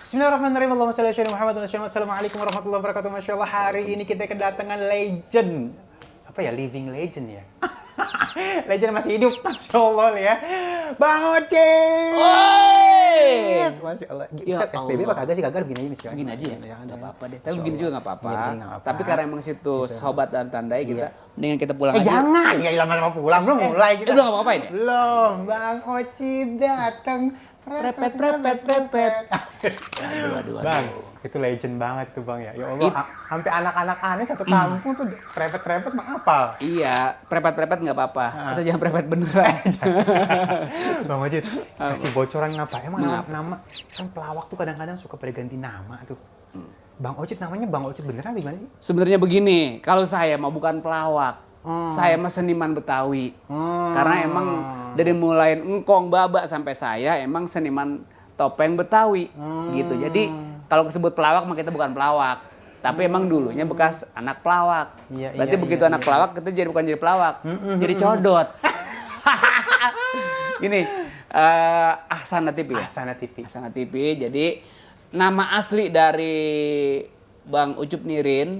Bismillahirrahmanirrahim. Allahumma shalli ala Muhammad wa sallam. Assalamualaikum warahmatullahi wabarakatuh. Masya Allah, hari ini kita kedatangan legend. Apa ya? Living legend ya? Legend masih hidup. Masya Allah ya. Bang Ocit. Masya Allah. Ya Kita SPB apa kagak sih? Kagak begini aja misalnya. Gini aja ya? Nggak apa-apa deh. Tapi Insya begini Allah. juga nggak apa-apa. Iya, begini nggak apa-apa. Tapi karena emang situ sobat dan tandai kita, mendingan kita pulang aja. Jangan. Ya lama-lama pulang. Belum mulai kita. Udah nggak apa-apa ini? Belum. Bang Ocit datang. Prepet. Aduh. Bang, itu legend banget tuh Bang ya. Ya Allah, sampai anak-anak aneh satu kampung tuh prepet mah apa? Iya, prepet nggak apa-apa. Asal jangan prepet beneran. Bang Ocit, kasih bocoran ngapa? Emang Ngapa nama kan pelawak tuh kadang-kadang suka pada ganti nama tuh. Bang Ocit namanya Bang Ocit beneran di mana sih? Sebenarnya begini, kalau saya mah bukan pelawak. Saya mah seniman Betawi. Karena emang dari mulai engkong, babak sampai saya emang seniman topeng Betawi gitu. Jadi kalau disebut pelawak mah kita bukan pelawak. Tapi emang dulunya bekas anak pelawak. Berarti begitu anak pelawak kita jadi bukan jadi pelawak. Jadi codot. Gini, Ahsana TV ya? Ahsana TV. Jadi nama asli dari Bang Ucup Nirin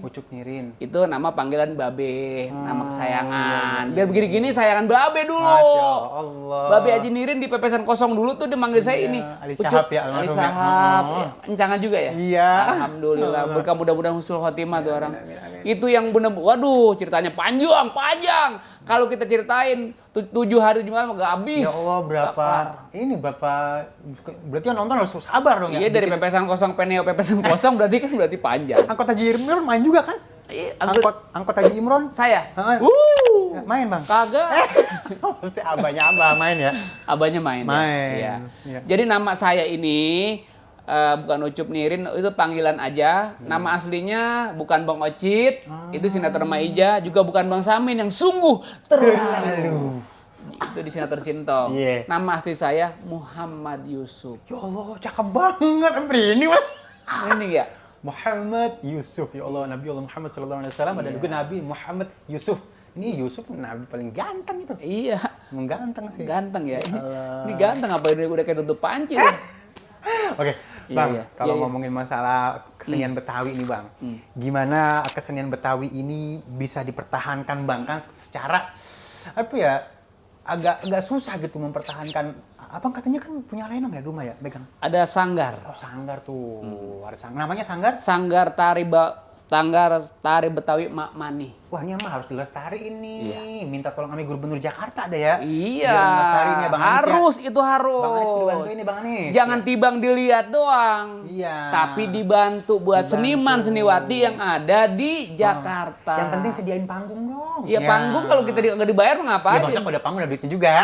itu nama panggilan Babe, nama kesayangan. Biar begini-gini sayangan Babe dulu. Masya Allah. Babe Haji Nirin di Pepesan Kosong dulu tuh dia manggil saya ini. Ali Ucup. Syahab ya, Ali almarhum ya. Syahab. Encangan juga ya? Iya. Alhamdulillah. Berkah mudah-mudahan husnul khotimah tuh orang. Itu yang bener, waduh ceritanya panjang. Kalau kita ceritain 7 hari 7 malam nggak habis. Ya Allah, berarti yang nonton harus sabar dong ya. Iya, dari Pepesan Kosong Peneo Pepesan Kosong berarti panjang. Angkot Haji Imron main juga kan? Iya, Angkot Haji Imron. saya. Ya, main Bang. Kagak. Pasti abahnya abah main ya. Abahnya main. Main. Ya. Iya. Jadi nama saya ini bukan Ucup Nirin, itu panggilan aja. Nama aslinya bukan Bang Ocit, itu sinetron Maija, juga bukan Bang Samin yang sungguh terlalu. Itu di sinetron Sintong. Iya. Nama asli saya Muhammad Yusuf. Ya Allah, cakep banget. Ini Bang. Ini ya. Muhammad Yusuf. Ya Allah, Nabi Allah Muhammad SAW ada juga Nabi Muhammad Yusuf. Ini Yusuf Nabi paling ganteng itu. Iya. Mengganteng sih. Ganteng ya. Ini ganteng apa udah kayak tutup panci. Oke, Bang, kalau ngomongin masalah kesenian Betawi ini, Bang, gimana kesenian Betawi ini bisa dipertahankan, Bang? Kan secara apa ya, agak susah gitu mempertahankan. Abang katanya kan punya lenong ya rumah ya, pegang. Ada sanggar. Oh, sanggar tuh. Ada namanya sanggar? Sanggar tari Betawi Mak Mani. Wah, ini mah harus dilestariin nih. Iya. Minta tolong kami Gubernur Jakarta deh ya. Iya. Biar ngelestariin ya, Bang Anis ya. Harus, itu harus. Bang Anis dibantu ini, Bang Anis. Jangan tibang dilihat doang. Iya. Tapi dibantu buat seniman seniwati yang ada di Jakarta. Yang penting sediain panggung dong. Iya, panggung kalau kita nggak dibayar mau ngapain? Ya maksudnya udah panggung ada duitnya juga.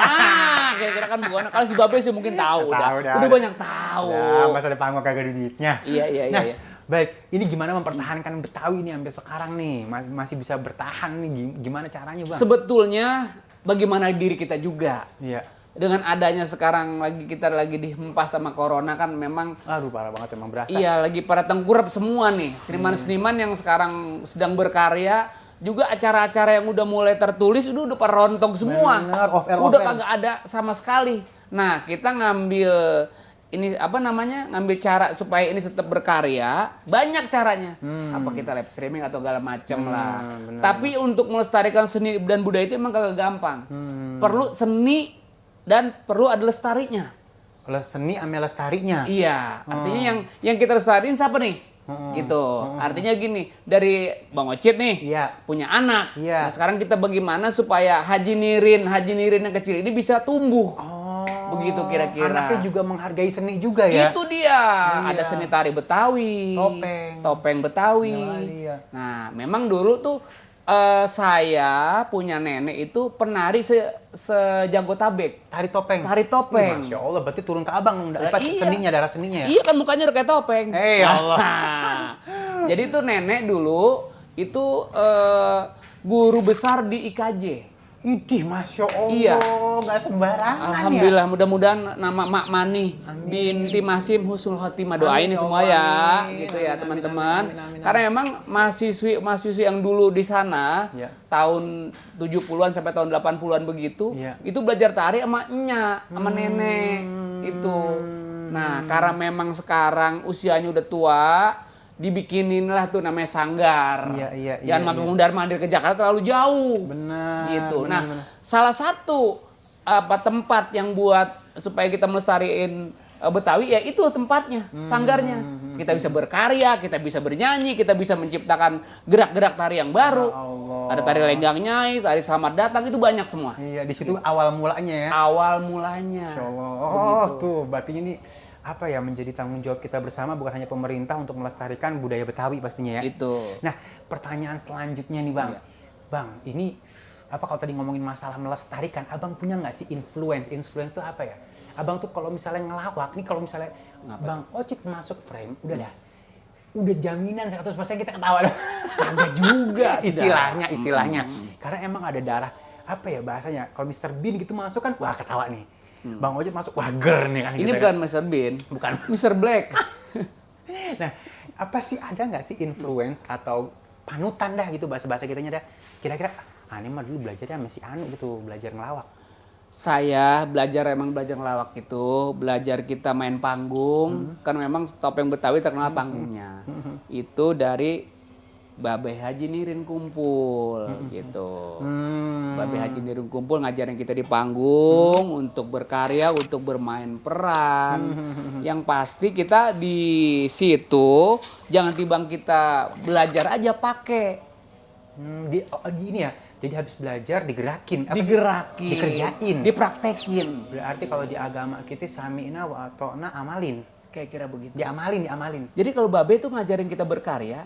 Kira-kira kan bukan. Kalau si Babe sih mungkin tahu udah banyak tahu. Ya, masa ada panggung kagak ada duitnya. Iya. Nah, baik, ini gimana mempertahankan Betawi ini sampai sekarang nih? Masih bisa bertahan nih, gimana caranya, Bang? Sebetulnya bagaimana diri kita juga. Iya. Dengan adanya sekarang kita lagi dihempas sama corona kan memang Aduh, parah banget emang berasa. iya lagi pada tengkurap semua nih. Seniman-seniman yang sekarang sedang berkarya juga acara-acara yang udah mulai tertulis udah pada rontok semua. Bener, udah kagak ada sama sekali. Nah, kita ngambil ngambil cara supaya ini tetap berkarya, banyak caranya. Apa kita live streaming atau segala macam lah. Bener. Tapi untuk melestarikan seni dan budaya itu emang kagak gampang. Perlu seni dan perlu ada lestarinya. Kalau seni sama lestarinya. Iya, artinya yang kita lestariin siapa nih? Gitu. Artinya gini, dari Bang Ocit nih punya anak. Iya. Nah, sekarang kita bagaimana supaya Haji Nirin yang kecil ini bisa tumbuh. Begitu kira-kira. Anaknya juga menghargai seni juga ya. Itu dia. Iya. Ada seni tari Betawi, topeng Betawi. Iya. Nah, memang dulu tuh saya punya nenek itu penari sejabotabek. Tari topeng. Masya Allah, berarti turun ke abang dapat Iya. darah seninya ya. Iya kan mukanya udah kayak topeng. Ya Allah. Jadi tuh nenek dulu itu guru besar di IKJ. Idih, Masya Allah, Iya. nggak sembarangan. Alhamdulillah, mudah-mudahan nama Mak Mani binti Masim husnul khotimah, doain ini semua ya, gitu ya teman-teman. Karena memang mahasiswi yang dulu di sana tahun 70-an sampai tahun 80-an begitu, itu belajar tari sama emak, sama nenek itu. Nah, karena memang sekarang usianya udah tua, dibikinin lah tuh namanya sanggar. Iya. Jangan mampir mundar-mandir ke Jakarta terlalu jauh. Benar. Gitu. Benar, Nah, salah satu tempat yang buat supaya kita melestariin Betawi ya itu tempatnya, sanggarnya. Kita bisa berkarya, kita bisa bernyanyi, kita bisa menciptakan gerak-gerak tari yang baru. Ya Allah. Ada tari lenggang nyai, tari selamat datang, itu banyak semua. Iya, di situ awal mulanya ya. Awal mulanya. Masya Allah. Oh, tuh berarti ini apa ya, menjadi tanggung jawab kita bersama, bukan hanya pemerintah untuk melestarikan budaya Betawi pastinya ya. Itu. Nah, pertanyaan selanjutnya nih Bang. Iya. Bang, ini apa kalau tadi ngomongin masalah melestarikan, Abang punya nggak sih influence? Influence itu apa ya? Abang tuh kalau misalnya ngelawak, nih kalau misalnya Bang Ocit masuk frame, udah dah. Udah jaminan 100% kita ketawa. Kagak juga. istilahnya. Karena emang ada darah, apa ya bahasanya, kalau Mr. Bean gitu masuk kan, wah ketawa nih. Bang Ocit masuk, wah ger nih kan. Ini gitu, bukan kan? Mr. Bean, Bukan. Mr. Black. Nah, apa sih, ada nggak sih influence atau panutan dah gitu bahasa-bahasa kitanya dah. Kira-kira, ini mah dulu belajarnya sama si Anu gitu, belajar ngelawak. Saya belajar ngelawak itu, belajar kita main panggung, kan memang topeng Betawi terkenal panggungnya. Itu dari Babe Haji Nirin Kumpul gitu. Babe Haji Nirin Kumpul ngajarin kita di panggung untuk berkarya, untuk bermain peran. Yang pasti kita di situ jangan timbang kita belajar aja pakai. Ini ya, jadi habis belajar digerakin, dikerjain, dipraktekin. Berarti kalau di agama kita sami'na wa ata'na amalin. Kayak kira begitu. Diamalin. Jadi kalau Babe itu ngajarin kita berkarya,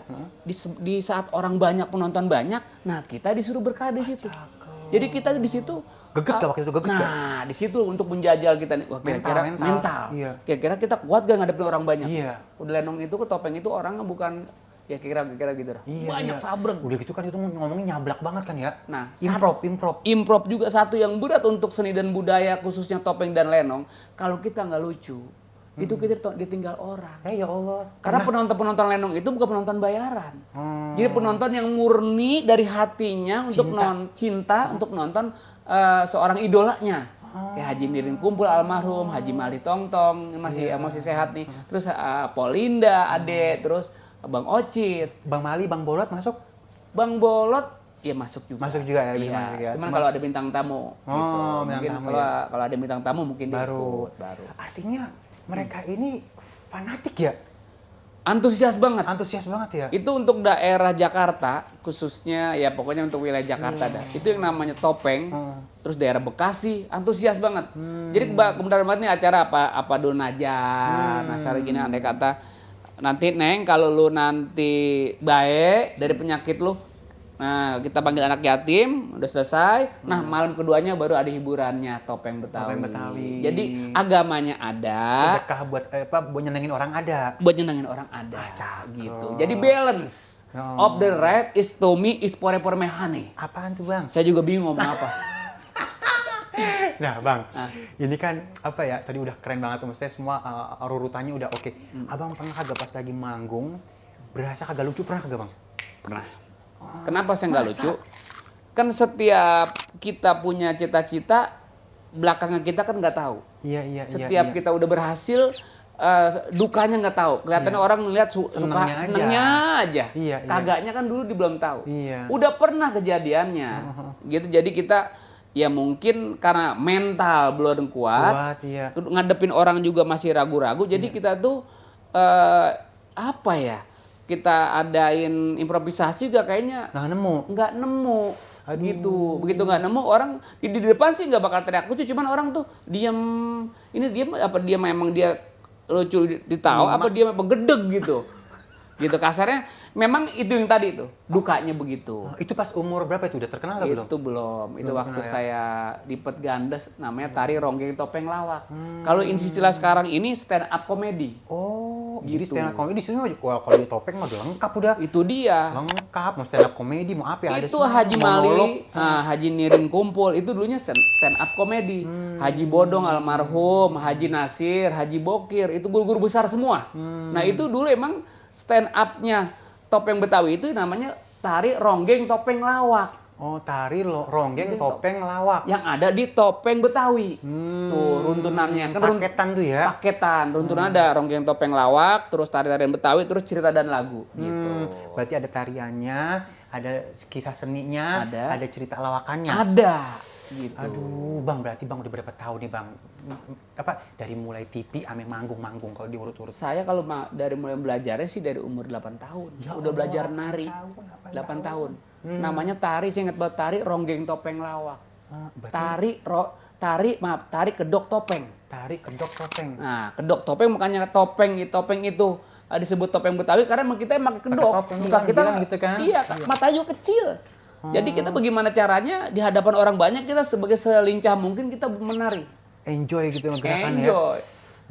di saat orang banyak, penonton banyak, nah kita disuruh berkarya di situ. Jadi kita di situ geget gak waktu itu, geget gak? Nah, di situ untuk menjajal kita nih, wah kira-kira mental. Iya. Kira-kira kita kuat gak ngadepin orang banyak? Iya. Udah Lenong itu ke topeng itu orangnya bukan ya kira-kira gitu. Iya, banyak sabreng. Udah gitu kan itu ngomongnya nyablak banget kan ya. Nah, improv juga satu yang berat untuk seni dan budaya khususnya topeng dan lenong. Kalau kita nggak lucu, itu kita ditinggal orang. Ya Allah. Karena penonton lenong itu bukan penonton bayaran. Jadi penonton yang murni dari hatinya untuk cinta untuk nonton seorang idolanya. Kayak Haji Nirin Kumpul almarhum, Haji Mali Tongtong masih sehat nih. Terus Polinda, Ade, terus Bang Ocit. Bang Mali, Bang Bolot masuk? Bang Bolot ya masuk juga. Masuk juga ya. Iya. Cuman kalau ada bintang tamu gitu. Mungkin kalau ada bintang tamu mungkin baru. Artinya mereka ini fanatik ya? Antusias banget ya? Itu untuk daerah Jakarta khususnya, ya pokoknya untuk wilayah Jakarta dah. Itu yang namanya topeng. Terus daerah Bekasi antusias banget. Jadi kemudian nih acara apa dulu Najar, Nasar gini andai kata nanti Neng kalau lu nanti baik dari penyakit lu, nah kita panggil anak yatim udah selesai. Nah malam keduanya baru ada hiburannya topeng Betawi. Jadi agamanya ada. Sedekah buat nyenengin orang ada. Gitu. Jadi balance. Of the right is to me is pore mehane. Apaan tuh Bang? Saya juga bingung ngomong apa. Nah Bang, ini kan apa ya, tadi udah keren banget tuh, maksudnya semua urutannya udah oke. Abang pernah kagak pas lagi manggung berasa kagak lucu, pernah kagak Bang? Pernah. Kenapa saya nggak lucu? Kan setiap kita punya cita-cita, belakangnya kita kan nggak tahu. Iya. Setiap kita udah berhasil, dukanya nggak tahu. Kelihatannya orang melihat senengnya aja. Iya. Kagaknya kan dulu belum tahu. Iya. Udah pernah kejadiannya. Gitu. Jadi kita ya mungkin karena mental belum kuat, iya. Ngadepin orang juga masih ragu-ragu. Jadi kita tuh apa ya? Kita adain improvisasi juga kayaknya nggak nemu. Aduh. Gitu. Begitu nggak nemu, orang di depan sih nggak bakal teriak lucu, cuman orang tuh diam. Ini diam apa dia memang dia lucu ditawa apa dia begedeg gitu. Gitu kasarnya, memang itu yang tadi tuh, dukanya begitu. Itu pas umur berapa itu? Udah terkenal nggak belum? Itu belum. Itu waktu saya di Pet Gandes, namanya tari ronggeng topeng lawak. Kalau istilah sekarang ini stand up comedy. Oh, gitu. Jadi stand up comedy sih kalau di topeng mah udah lengkap udah. Itu dia. Lengkap, mau stand up comedy, mau apa ya? Itu Haji Mali, Haji Nirin Kumpul, itu dulunya stand up comedy. Haji Bodong almarhum, Haji Nasir, Haji Bokir, itu guru-guru besar semua. Nah itu dulu emang stand up-nya topeng Betawi itu namanya tari ronggeng topeng lawak. Oh, tari, ronggeng, topeng, lawak. Yang ada di topeng Betawi. Tuh runtunannya. Kan Paketan tuh ya? Paketan. Runtunan ada ronggeng, topeng, lawak, terus tari-tarian Betawi, terus cerita dan lagu. Gitu. Berarti ada tariannya, ada kisah seninya, ada cerita lawakannya. Ada. Gitu. Aduh, Bang, berarti Bang udah berapa tahun nih, Bang? Dari mulai TV ame manggung-manggung kalau diurut-urut. Saya kalau dari mulai belajarnya sih dari umur 8 tahun. Ya udah Allah, belajar nari. 8 tahun. Namanya tari, saya ingat banget tari ronggeng topeng lawak. Tari kedok topeng. Tari kedok topeng. Nah, kedok topeng makanya topeng itu disebut topeng Betawi karena kita pakai kedok. Muka kita gitu kan? Iya, matanya juga kecil. Jadi kita bagaimana caranya di hadapan orang banyak kita sebagai selincah mungkin kita menari. Enjoy gitu gerakannya. Enjoy.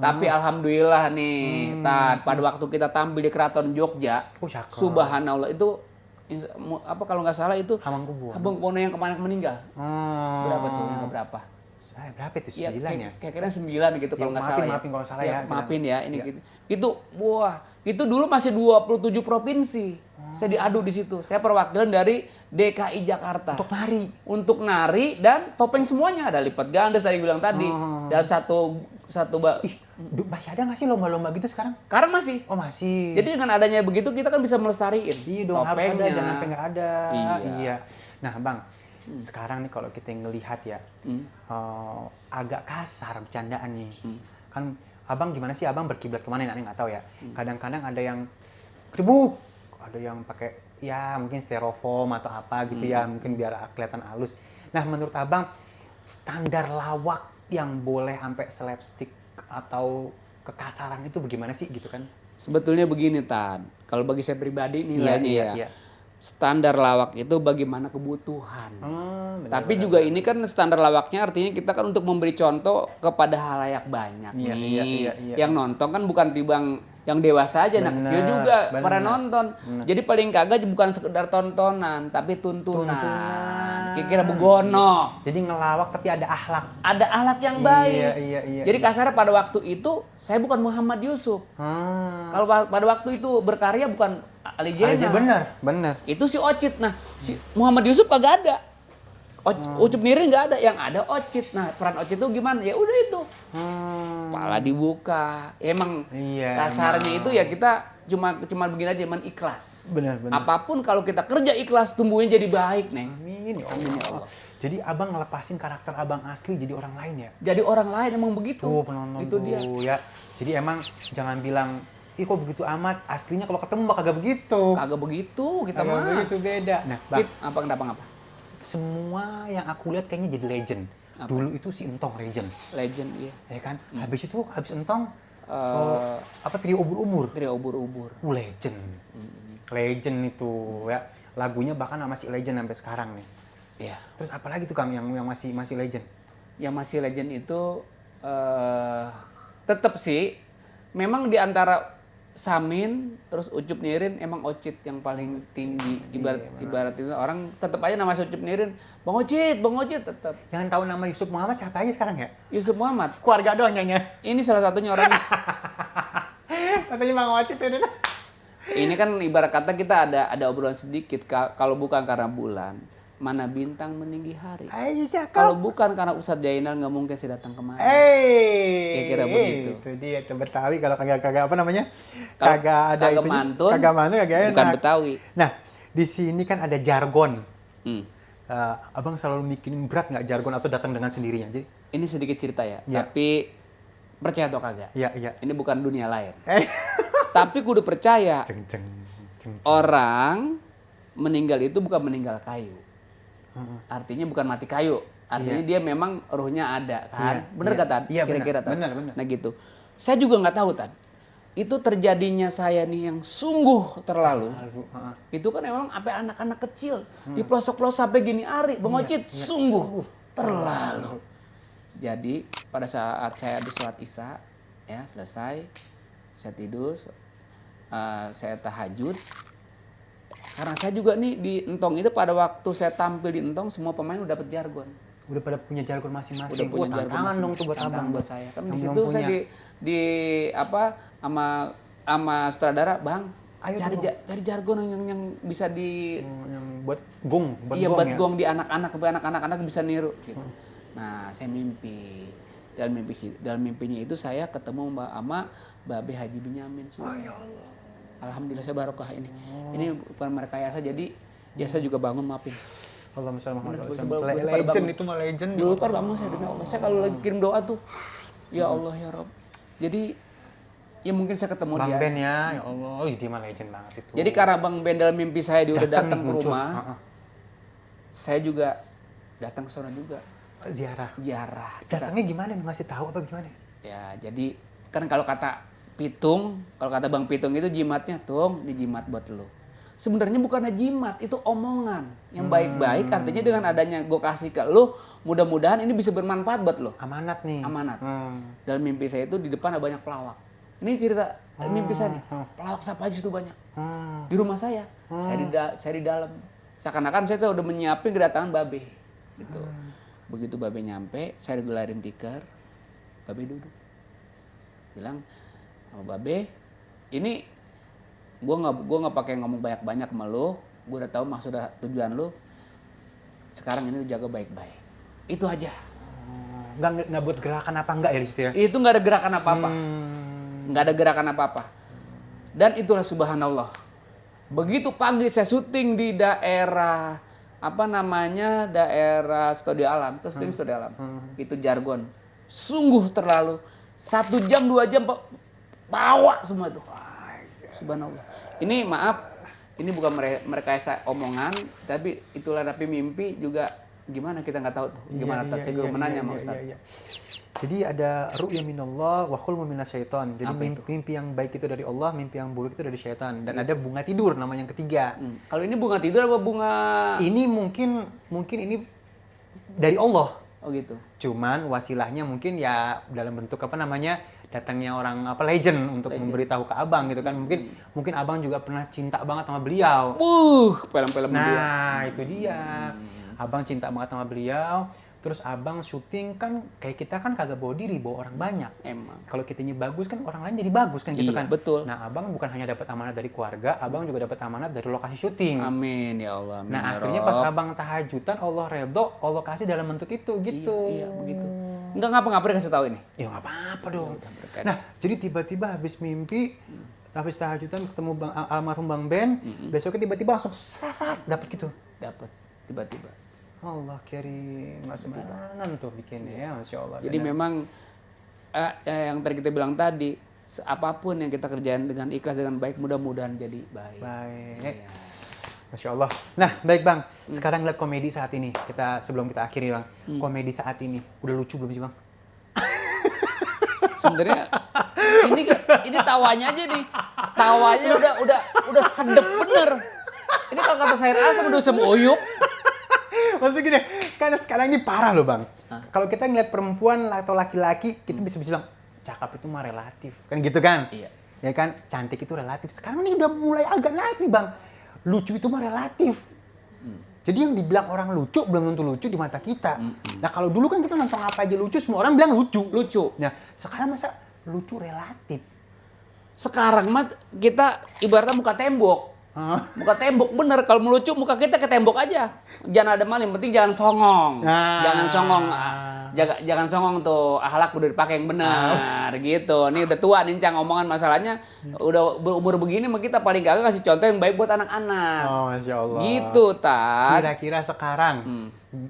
Tapi alhamdulillah nih, pada waktu kita tampil di Keraton Jogja, subhanallah itu kalau nggak salah itu Hamengkubuwono yang kemarin meninggal. Berapa tuh? Yang keberapa? Berapa itu? 9 ya? Kayaknya 9 gitu kalau nggak salah. Maafin kalau salah ya. Maafin ya, ini gitu. Itu dulu masih 27 provinsi. Saya diadu di situ. Saya perwakilan dari DKI Jakarta. Untuk nari dan topeng semuanya. Ada lipat ganda tadi bilang tadi. Dan satu masih ada nggak sih lomba-lomba gitu sekarang? Sekarang masih. Oh masih. Jadi dengan adanya begitu kita kan bisa melestariin. Iya dong, harus ada, jangan sampai nggak ada. Iya. Nah Bang, sekarang nih kalau kita ngelihat ya, agak kasar bercandaan nih. Kan Abang gimana sih, Abang berkiblat kemana nih, nggak tahu ya. Kadang-kadang ada yang keribuk, ada yang pakai ya mungkin styrofoam atau apa gitu ya, mungkin biar kelihatan halus. Nah menurut Abang, standar lawak yang boleh sampai slapstick atau kekasaran itu bagaimana sih gitu kan? Sebetulnya begini Tan, kalau bagi saya pribadi nilainya ya. Standar lawak itu bagaimana kebutuhan. Tapi juga ini kan standar lawaknya artinya kita kan untuk memberi contoh kepada halayak banyak nih. Yang nonton kan bukan tibang yang dewasa aja, anak kecil juga pada nonton. Jadi paling kagak bukan sekedar tontonan, tapi tuntunan. Kira-kira begono. Jadi ngelawak tapi ada akhlak. Ada akhlak yang baik. Jadi kasarnya pada waktu itu saya bukan Muhammad Yusuf. Kalau pada waktu itu berkarya bukan Ali Jena. Bener. Itu si Ocit. Nah, si Muhammad Yusuf kagak ada. Ucup Nirin nggak ada, yang ada Ocit. Nah, peran Ocit itu gimana? Ya udah itu. Kepala dibuka. Emang kasarnya itu ya kita cuma begini aja, cuman ikhlas. Benar. Apapun kalau kita kerja ikhlas, tumbuhnya jadi baik, Neng. Amin ya Allah. Jadi Abang ngelepasin karakter Abang asli jadi orang lain ya? Jadi orang lain emang begitu. Tuh penonton itu dia. Ya. Jadi emang jangan bilang, ih kok begitu amat, aslinya kalau ketemu bakal kagak begitu. Kagak begitu, kita mah. Kagak begitu, beda. Nah, Bang. Kenapa? Semua yang aku lihat kayaknya jadi legend. Dulu itu si Entong legend. Legend, iya. Ya kan? Habis Entong, trio ubur-ubur. Legend. Legend itu ya. Lagunya bahkan masih legend sampai sekarang nih. Iya. Terus apalagi tuh Kang yang masih legend? Yang masih legend itu tetap sih memang di antara Samin terus Ucup Nirin emang Ocit yang paling tinggi. Ibarat itu orang tetap aja nama Ucup Nirin Bang Ocit tetap. Yang tahu nama Yusuf Muhammad siapa aja sekarang ya? Yusuf Muhammad. Keluarga doang nyanyi. Ini salah satunya orangnya. Katanya Bang Ocit ini. Ini kan ibarat kata kita ada obrolan sedikit. Kalau bukan karena bulan, mana bintang meninggi hari. Kalau bukan karena Ustadz Jainal nggak mungkin saya datang kemari. Kira-kira begitu. Itu dia, itu Betawi kalau kagak apa namanya? Kagak ada itu. Kagak mantun, kagak enak. Bukan Betawi. Nah, di sini kan ada jargon. Abang selalu mikirin berat nggak jargon atau datang dengan sendirinya? Jadi ini sedikit cerita ya. Tapi percaya atau kagak? Iya. Ini bukan dunia lain. Tapi kudu percaya. Orang meninggal itu bukan meninggal kayu. Artinya bukan mati kayu. Artinya dia memang ruhnya ada kan. Bener gak Tan? Kira-kira Tan? Bener. Nah gitu. Saya juga nggak tahu Tan. Itu terjadinya saya nih yang sungguh terlalu. Itu kan memang sampai anak-anak kecil. Di pelosok-pelosok sampai gini hari. Bang Ocit sungguh terlalu. Jadi pada saat saya habis sholat isya ya selesai. Saya tidur. Saya tahajud. Karena saya juga nih di Entong itu pada waktu saya tampil di Entong semua pemain udah dapat jargon. Udah pada punya jargon masing-masing. Udah punya jargon masing-masing. Dong tuh buat Abang buat saya. Kan di situ saya di apa sama sutradara, Bang, Ayo cari jargon yang bisa di yang buat gong, iya gong buat ya. gong di anak-anak bisa niru gitu. Nah, saya mimpi. Dalam mimpinya itu saya ketemu sama Babe Haji Binyamin. Oh ya Allah. Alhamdulillah saya barokah ini. Ini bukan merekayasa, jadi ya saya juga bangun maafin. Allahumma sholli ala Bener, Muhammad. pada Legend bangun. itu mah legend. Dulu kan bangun saya demi Allah. Saya kalau lagi kirim doa tuh, ya Allah ya Rob. Jadi ya mungkin saya ketemu Bang dia. Ben ya Allah. Oh, dia mah legend banget itu. Jadi karena Bang Ben dalam mimpi saya dia udah datang ke muncul. rumah, saya juga datang ke sana juga. Ziarah. Kita- Datangnya gimana nih? Ngasih tahu apa gimana? Ya, jadi kan kalau kata Bang Pitung itu jimatnya, Tung, ini jimat buat lo. Sebenarnya bukannya jimat, itu omongan yang baik-baik. Artinya dengan adanya gue kasih ke lo, mudah-mudahan ini bisa bermanfaat buat lo. Amanat nih. Amanat. Dalam mimpi saya itu di depan ada banyak pelawak. Ini cerita mimpi saya nih. Pelawak siapa aja itu banyak. Di rumah saya. Saya di dalam. Seakan-akan saya tuh udah menyiapin kedatangan Babe. Gitu. Begitu Babe nyampe, saya gelarin tikar. Babe duduk. Bilang sama Babe, ini gua nggak pakai ngomong banyak-banyak sama lo. Gua udah tahu maksud tujuan lo. Sekarang ini lu jaga baik-baik. Itu aja. Nggak buat gerakan apa enggak ya di situ ya? Itu nggak ada gerakan apa-apa. Nggak ada gerakan apa-apa. Dan itulah subhanallah. Begitu pagi saya syuting di daerah daerah Studio Alam, Studio Alam. Itu jargon. Sungguh terlalu 1 jam 2 jam bawa semua itu. Subhanallah. Ini maaf, ini bukan merekayasa omongan, tapi mimpi juga gimana kita nggak tahu tuh. Gimana saya juga menanya sama Ustaz. Jadi ada ru'ya minallah wa khulmu minasyaiton. Jadi mimpi yang baik itu dari Allah, mimpi yang buruk itu dari syaitan. Dan ada bunga tidur namanya yang ketiga. Kalau ini bunga tidur apa bunga? Ini mungkin ini dari Allah. Oh gitu. Cuman wasilahnya mungkin ya dalam bentuk datangnya orang legend untuk memberitahu ke abang gitu kan. Mungkin abang juga pernah cinta banget sama beliau. Film-film dia. Nah, itu dia. Abang cinta banget sama beliau. Terus abang syuting kan kayak kita kan kagak bawa diri, bawa orang banyak. Emang. Kalau kitanya bagus kan orang lain jadi bagus kan gitu Iya, kan. betul. Nah, abang bukan hanya dapat amanat dari keluarga, abang juga dapat amanat dari lokasi syuting. Amin ya Allah. Amin, Nah, ya akhirnya Rob. pas abang tahajudan Allah redho, Allah kasih dalam bentuk itu gitu. Iya, begitu. Enggak ngapa-ngapain kasih tahu ini. Ya nggak apa-apa dong. berkah. Nah, jadi tiba-tiba habis mimpi, habis tahajudan ketemu almarhum Bang Ben, besoknya tiba-tiba langsung sasat dapat gitu. Dapat tiba-tiba. Allah kirim, nggak sembarangan tuh bikinnya ya, Masya Allah. Jadi memang yang tadi kita bilang tadi, apapun yang kita kerjain dengan ikhlas, dengan baik, mudah-mudahan jadi baik. Baik. Iya. Masya Allah. Nah, baik Bang. Sekarang lihat komedi saat ini. Sebelum kita akhiri Bang. Komedi saat ini. Udah lucu belum sih Bang? Sebenarnya ini tawanya aja nih. Tawanya udah sedep bener. Ini kalau kata saya asam udah semoyuk. Maksudnya gini, karena sekarang ini parah loh Bang. Kalau kita ngeliat perempuan atau laki-laki, kita bisa bilang, cakep itu mah relatif. Kan gitu kan? Iya. Ya kan? Cantik itu relatif. Sekarang ini udah mulai agak naik nih Bang. Lucu itu mah relatif. Jadi yang dibilang orang lucu, belum tentu lucu di mata kita. Nah kalau dulu kan kita nonton apa aja lucu, semua orang bilang lucu. Lucu. Nah sekarang masa lucu relatif? Sekarang mah kita ibaratnya muka tembok. Muka tembok bener, kalau mau lucu muka kita ke tembok aja. Jangan ada maling, penting jangan songong. Jangan songong. Jangan songong tuh, akhlak udah dipakai yang benar gitu. Ini udah tua nih Cang omongan masalahnya. Udah umur begini mah kita paling kagak kasih contoh yang baik buat anak-anak. Oh, Masya Allah. Gitu, Tat. Kira-kira sekarang,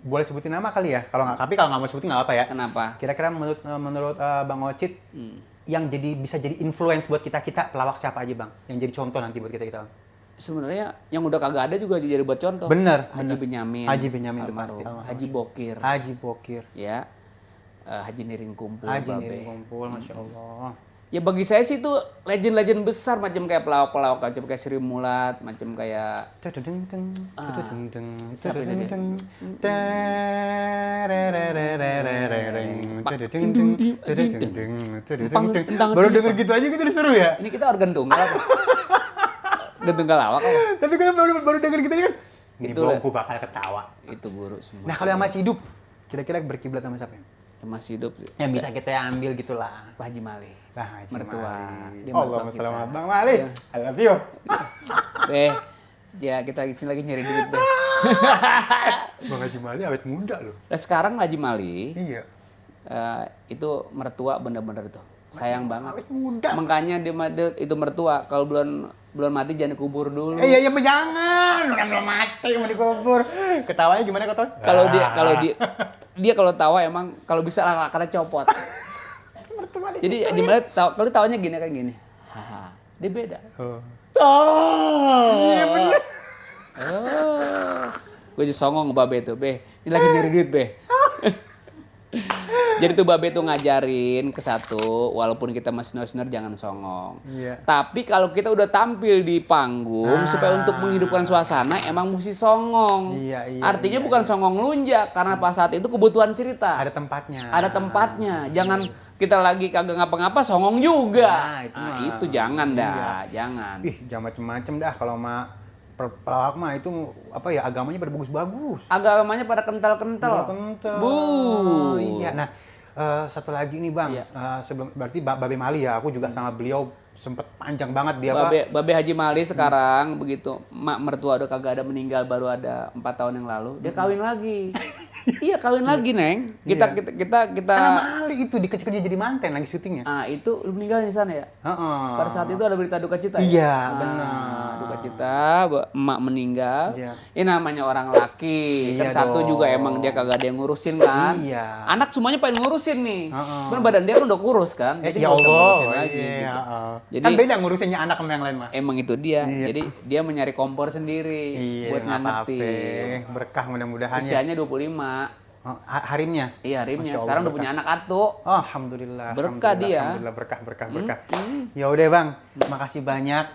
boleh sebutin nama kali ya? Kalau nggak mau sebutin nggak apa ya? Kenapa? Kira-kira menurut Bang Ocit, yang bisa jadi influence buat kita pelawak siapa aja Bang? Yang jadi contoh nanti buat kita Bang? Sebenarnya yang udah kagak ada juga jadi buat contoh. Bener. Haji Benyamin. Haji Benyamin itu almarhum. pasti. Haji Bokir. Haji Bokir. Ya. Haji Niring Kumpul. Haji Babe. Niring Kumpul, Masya Allah. Ya bagi saya sih itu legend-legend besar macam kayak pelawak-pelawak macam kayak Sri Mulat, macam kayak baru denger gitu aja gitu seru ya. ini kita organ tunggal apa? Organ tunggal lawak apa? Tapi kan baru denger gitu aja kan. Ini Itulah. bongku bakal ketawa. Itu guru semua. Nah kalau yang masih hidup, kira-kira berkiblat sama siapa? masih hidup. Yang bisa kita ambil gitulah. Pak Haji Mali. Nah, Haji Mertua. Mali. Dia Allah mertua selamat kita. Bang Mali. Ya. I love you. Beh, ya kita di sini lagi nyari duit, Beh. Bang Haji Mali awet muda loh. Nah, sekarang Haji Mali Iya. itu mertua bener-bener tuh. Sayang banget. Awet muda. Makanya dia itu mertua kalau belum mati jangan dikubur dulu. Iya, jangan. Orang belum mati mau dikubur. Ketawanya gimana kau tahu? Dia kalau tawa emang kalau bisa karena copot. Jadi Haji Mali kalau tawanya gini kayak gini. Haha. Dia beda. Oh. Iya bener. Gue jadi songong babe tuh, Be. Ini lagi nyari duit, Be. Jadi tuh babe tuh ngajarin ke satu, walaupun kita masih senior jangan songong. Iya. Tapi kalau kita udah tampil di panggung, supaya untuk menghidupkan suasana emang mesti songong. Iya, Artinya bukan songong lunjak, karena pas saat itu kebutuhan cerita. Ada tempatnya. Ada tempatnya. Jangan kita lagi kagak ngapa-ngapa songong juga. Nah, Itu jangan dah, jangan. Ih, jangan macem-macem dah kalau mah pelawak mah itu apa ya agamanya berbagus-bagus. Agamanya pada kental-kental. Kental. Bu. Iya. Nah, satu lagi nih Bang. Iya. Sebelum berarti Babe Mali ya, aku juga sama beliau sempet panjang banget dia Babe Haji Mali sekarang begitu mak mertua udah kagak ada meninggal baru ada 4 tahun yang lalu dia kawin lagi. Iya kawin lagi Neng. Kita Karena Mali itu dikecil-kecil jadi manten lagi syutingnya. Itu lu meninggal di sana ya. Pada saat itu ada berita duka cita. Iya, Ya? benar. Duka cita, emak meninggal. Iya. Ini namanya orang laki. Iya Kan satu dong. juga emang dia kagak ada yang ngurusin kan. Iya. Anak semuanya pengen ngurusin nih. Kan badan dia kan udah kurus kan. Jadi Ya nggak usah Allah. ngurusin lagi Iya. gitu. Jadi Kan beda ngurusinnya anak sama yang lain mah. emang itu dia. Iya. Jadi dia mencari kompor sendiri buat nggak apa-apa. ngangetin. Berkah mudah-mudahan ya. Usianya 25. Harimnya. Iya, rimnya. Masya Allah, Sekarang udah berkah. punya anak atu. Oh, alhamdulillah. Berkah dia. Alhamdulillah berkah. Ya udah Bang, makasih banyak.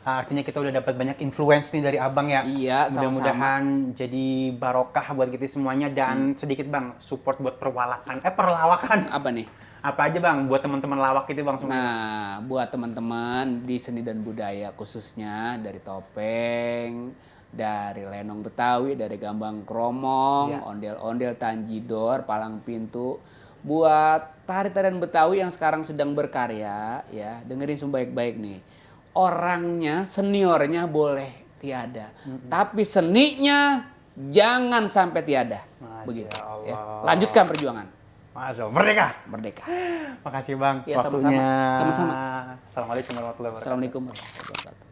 Artinya kita udah dapat banyak influence nih dari Abang ya. Iya, sama-sama. Mudah-mudahan jadi barokah buat kita semuanya dan sedikit Bang support buat perlawakan. Apa nih? Apa aja Bang buat teman-teman lawak itu Bang semua. Nah, buat teman-teman di seni dan budaya khususnya dari topeng, dari lenong Betawi, dari gambang kromong, Ya. ondel-ondel, tanjidor, palang pintu. Buat tari-tarian Betawi yang sekarang sedang berkarya, ya, dengerin semua baik-baik nih. Orangnya, seniornya boleh tiada, tapi seninya jangan sampai tiada. Masya Begitu. Allah. Ya. Lanjutkan perjuangan. Masya Allah, merdeka. Merdeka. Makasih Bang Ya, waktunya. sama-sama. Assalamualaikum warahmatullahi wabarakatuh. Assalamualaikum warahmatullahi wabarakatuh.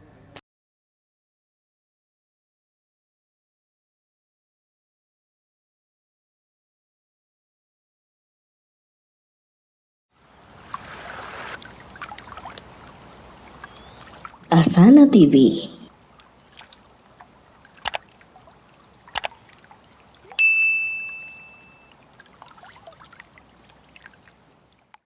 Asana TV.